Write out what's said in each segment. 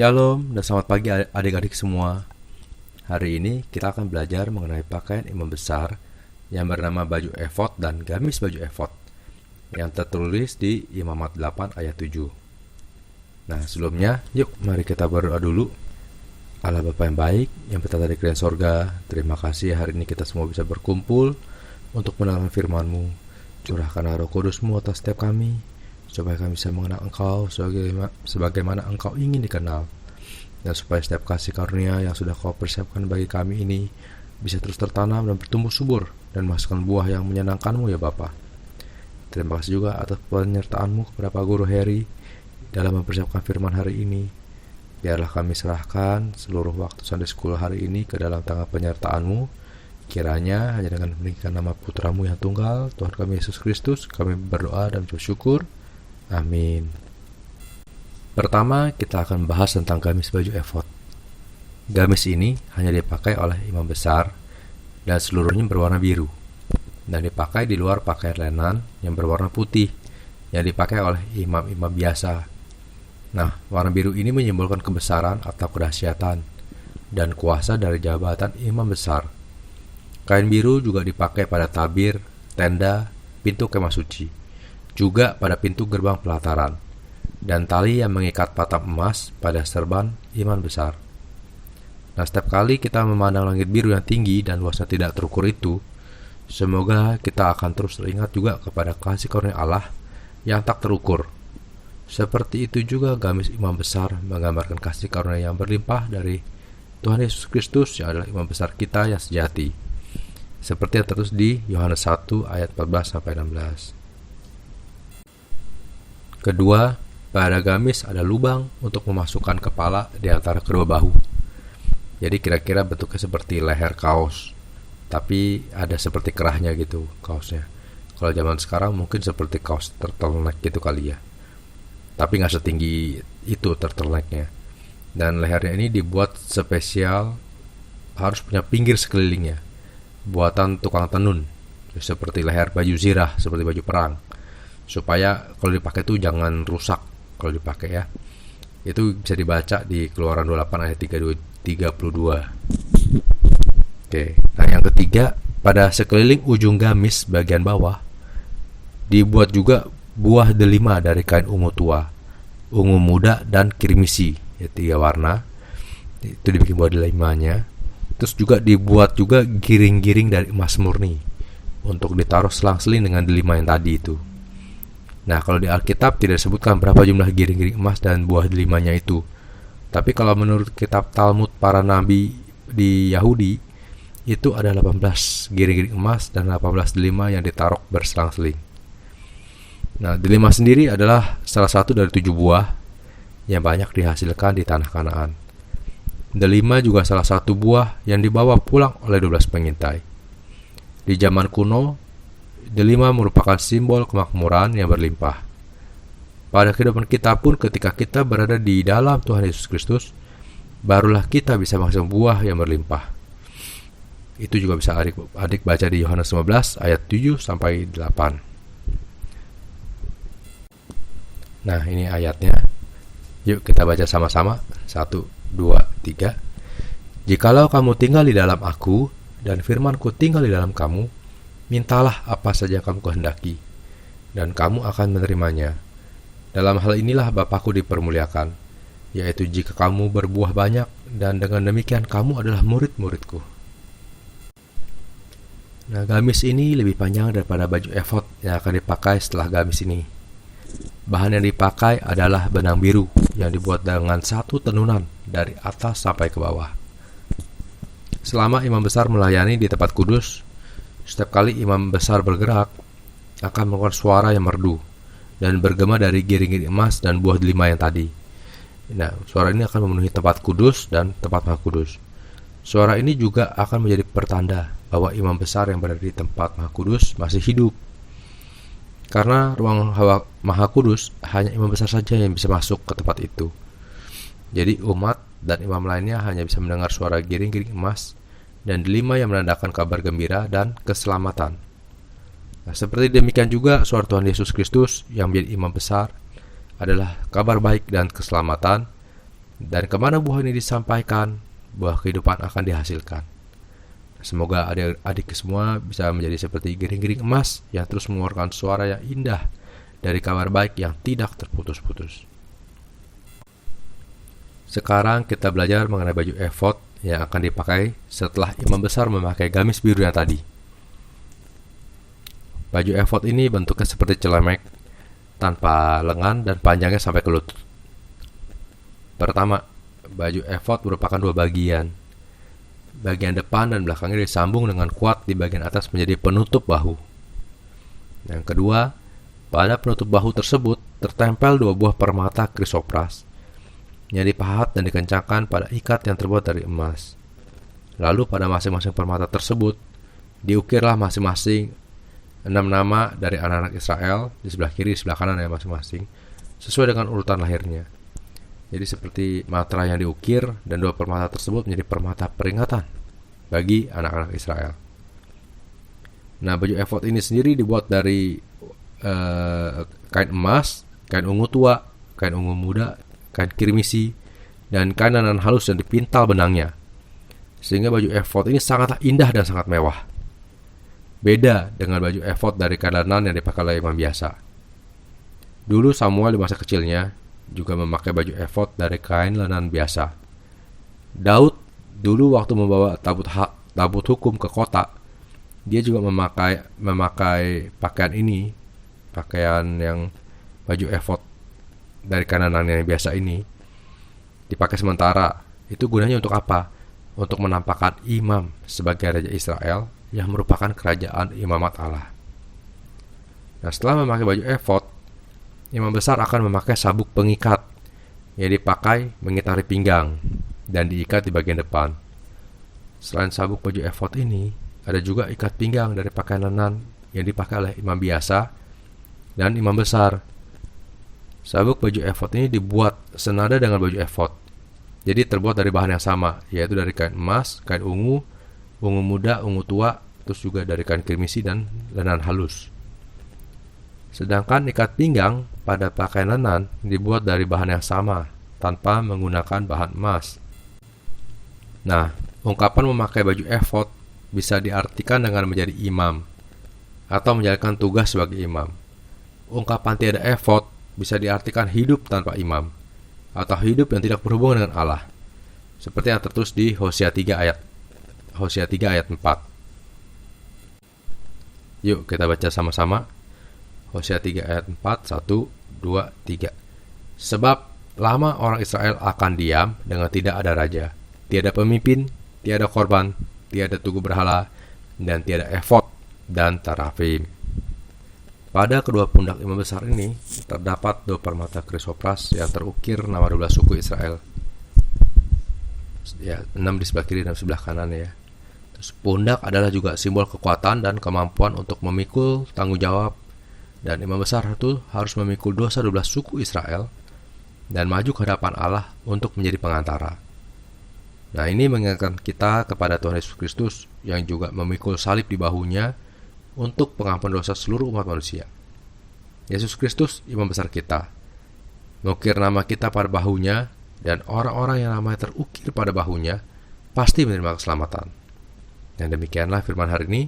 Shalom dan selamat pagi adik-adik semua. Hari ini kita akan belajar mengenai pakaian imam besar yang bernama baju efod dan gamis baju efod yang tertulis di Imamat 8 ayat 7. Nah, sebelumnya yuk mari kita berdoa dulu. Allah Bapa yang baik, yang bertata di kerajaan sorga, terima kasih hari ini kita semua bisa berkumpul untuk mendengarkan firman-Mu. Curahkanlah Roh Kudus-Mu atas setiap kami, supaya kami bisa mengenal Engkau sebagaimana Engkau ingin dikenal, dan supaya setiap kasih karunia yang sudah Kau persiapkan bagi kami ini bisa terus tertanam dan bertumbuh subur dan menghasilkan buah yang menyenangkan-Mu ya Bapa. Terima kasih juga atas penyertaan-Mu kepada Pak Guru Heri dalam mempersiapkan firman hari ini. Biarlah kami serahkan seluruh waktu Sunday School hari ini ke dalam tangan penyertaan-Mu. Kiranya hanya dengan meninggikan nama Putra-Mu yang tunggal, Tuhan kami Yesus Kristus, kami berdoa dan bersyukur. Amin. Pertama, kita akan bahas tentang gamis baju efod. Gamis ini hanya dipakai oleh imam besar dan seluruhnya berwarna biru, dan dipakai di luar pakaian lenan yang berwarna putih yang dipakai oleh imam-imam biasa. Nah, warna biru ini menyimbolkan kebesaran atau kedahsyatan dan kuasa dari jabatan imam besar. Kain biru juga dipakai pada tabir, tenda, pintu kemah suci, juga pada pintu gerbang pelataran, dan tali yang mengikat patap emas pada serban imam besar. Nah, setiap kali kita memandang langit biru yang tinggi dan luasnya tidak terukur itu, semoga kita akan terus teringat juga kepada kasih karunia Allah yang tak terukur. Seperti itu juga gamis imam besar menggambarkan kasih karunia yang berlimpah dari Tuhan Yesus Kristus yang adalah imam besar kita yang sejati, seperti yang tertulis di Yohanes 1 ayat 14-16. Kedua, pada gamis ada lubang untuk memasukkan kepala di antara kedua bahu. Jadi kira-kira bentuknya seperti leher kaos, tapi ada seperti kerahnya gitu kaosnya. Kalau zaman sekarang mungkin seperti kaos turtleneck gitu kali ya, tapi nggak setinggi itu turtlenecknya. Dan lehernya ini dibuat spesial, harus punya pinggir sekelilingnya, buatan tukang tenun, seperti leher baju zirah, seperti baju perang, supaya kalau dipakai itu jangan rusak kalau dipakai ya. Itu bisa dibaca di Keluaran 28 ayat 32. Oke, nah yang ketiga, pada sekeliling ujung gamis bagian bawah dibuat juga buah delima dari kain ungu tua, ungu muda, dan kirmisi, ya 3 warna. Itu dibikin buah delimanya. Terus juga dibuat juga giring-giring dari emas murni untuk ditaruh selang-seling dengan delima yang tadi itu. Nah, kalau di Alkitab tidak disebutkan berapa jumlah giring-giring emas dan buah delimanya itu. Tapi kalau menurut kitab Talmud para nabi di Yahudi, itu ada 18 giring-giring emas dan 18 delima yang ditaruh berselang-seling. Nah, delima sendiri adalah salah satu dari 7 buah yang banyak dihasilkan di tanah Kanaan. Delima juga salah satu buah yang dibawa pulang oleh 12 pengintai. Di zaman kuno, delima merupakan simbol kemakmuran yang berlimpah. Pada kehidupan kita pun, ketika kita berada di dalam Tuhan Yesus Kristus, barulah kita bisa menghasilkan buah yang berlimpah. Itu juga bisa adik baca di Yohanes 15 ayat 7-8. Nah, ini ayatnya. Yuk kita baca sama-sama. 1, 2, 3. Jikalau kamu tinggal di dalam aku dan firman-Ku tinggal di dalam kamu, mintalah apa saja kamu kehendaki, dan kamu akan menerimanya. Dalam hal inilah Bapa-Ku dipermuliakan, yaitu jika kamu berbuah banyak, dan dengan demikian kamu adalah murid-murid-Ku. Nah, gamis ini lebih panjang daripada baju efod yang akan dipakai setelah gamis ini. Bahan yang dipakai adalah benang biru yang dibuat dengan satu tenunan dari atas sampai ke bawah. Selama imam besar melayani di tempat kudus, setiap kali imam besar bergerak, akan mengeluarkan suara yang merdu dan bergema dari giring-giring emas dan buah delima yang tadi. Nah, suara ini akan memenuhi tempat kudus dan tempat maha kudus. Suara ini juga akan menjadi pertanda bahwa imam besar yang berada di tempat maha kudus masih hidup. Karena ruang maha kudus hanya imam besar saja yang bisa masuk ke tempat itu. Jadi umat dan imam lainnya hanya bisa mendengar suara giring-giring emas dan delima yang menandakan kabar gembira dan keselamatan. Nah, seperti demikian juga suara Tuhan Yesus Kristus yang menjadi imam besar adalah kabar baik dan keselamatan Dan kemana buah ini disampaikan, buah kehidupan akan dihasilkan. Semoga adik-adik semua bisa menjadi seperti giring-giring emas yang terus mengeluarkan suara yang indah dari kabar baik yang tidak terputus-putus. Sekarang kita belajar mengenai baju efod yang akan dipakai setelah imam besar memakai gamis biru yang tadi. Baju efod ini bentuknya seperti celemek, tanpa lengan dan panjangnya sampai ke lutut. Pertama, baju efod merupakan dua bagian. Bagian depan dan belakangnya disambung dengan kuat di bagian atas menjadi penutup bahu. Yang kedua, pada penutup bahu tersebut tertempel dua buah permata krisopras yang dipahat dan dikencangkan pada ikat yang terbuat dari emas. Lalu pada masing-masing permata tersebut diukirlah masing-masing 6 nama dari anak-anak Israel di sebelah kiri, di sebelah kanan ya masing-masing, sesuai dengan urutan lahirnya. Jadi seperti matra yang diukir, dan dua permata tersebut menjadi permata peringatan bagi anak-anak Israel. Nah, baju efod ini sendiri dibuat dari kain emas, kain ungu tua, kain ungu muda, kain kirmisi, dan kain lanan halus yang dipintal benangnya. Sehingga baju efod ini sangatlah indah dan sangat mewah. Beda dengan baju efod dari kain lanan yang dipakai oleh imam biasa. Dulu Samuel di masa kecilnya juga memakai baju efod dari kain lanan biasa. Daud dulu waktu membawa tabut hukum ke kota, dia juga memakai pakaian ini, pakaian yang baju efod dari kain lanan yang biasa ini dipakai sementara. Itu gunanya untuk apa? Untuk menampakkan imam sebagai raja Israel yang merupakan kerajaan imamat Allah. Nah, setelah memakai baju efod, imam besar akan memakai sabuk pengikat yang dipakai mengitari pinggang dan diikat di bagian depan. Selain sabuk baju efod ini, ada juga ikat pinggang dari pakaian lanan yang dipakai oleh imam biasa dan imam besar. Sabuk baju efod ini dibuat senada dengan baju efod. Jadi terbuat dari bahan yang sama, yaitu dari kain emas, kain ungu, ungu muda, ungu tua, terus juga dari kain kirmisi dan lanan halus. Sedangkan ikat pinggang pada pakaian lanan dibuat dari bahan yang sama, tanpa menggunakan bahan emas. Nah, ungkapan memakai baju efod bisa diartikan dengan menjadi imam atau menjalankan tugas sebagai imam. Ungkapan tiada efod bisa diartikan hidup tanpa imam atau hidup yang tidak berhubungan dengan Allah, seperti yang tertulis di Hosea 3 ayat 4. Yuk kita baca sama-sama. Hosea 3 ayat 4, 1, 2, 3. Sebab lama orang Israel akan diam dengan tidak ada raja, tiada pemimpin, tiada korban, tiada tugu berhala, dan tiada efod dan tarafim. Pada kedua pundak imam besar ini terdapat dua permata krisopras yang terukir nama 12 suku Israel. Ya, 6 di sebelah kiri dan sebelah kanan ya. Terus pundak adalah juga simbol kekuatan dan kemampuan untuk memikul tanggung jawab, dan imam besar itu harus memikul dosa 12 suku Israel dan maju ke hadapan Allah untuk menjadi pengantara. Nah, ini mengingatkan kita kepada Tuhan Yesus Kristus yang juga memikul salib di bahunya untuk pengampunan dosa seluruh umat manusia. Yesus Kristus imam besar kita, mengukir nama kita pada bahunya, dan orang-orang yang namanya terukir pada bahunya pasti menerima keselamatan. Dan demikianlah firman hari ini.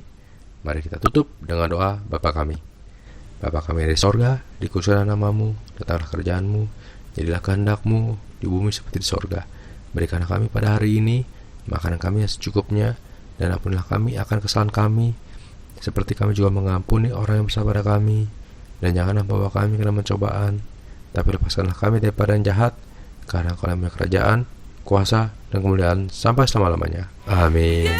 Mari kita tutup dengan doa Bapa kami. Bapa kami dari sorga, dikuduskanlah namamu, datanglah kerjaanmu, jadilah kehendakmu di bumi seperti di sorga. Berikanlah kami pada hari ini makanan kami yang secukupnya, dan ampunilah kami akan kesalahan kami, seperti kami juga mengampuni orang yang bersalah pada kami. Dan janganlah bawa kami ke dalam pencobaan, tapi lepaskanlah kami daripada yang jahat, karena Engkau yang punya kerajaan, kuasa, dan kemuliaan sampai selama-lamanya. Amin.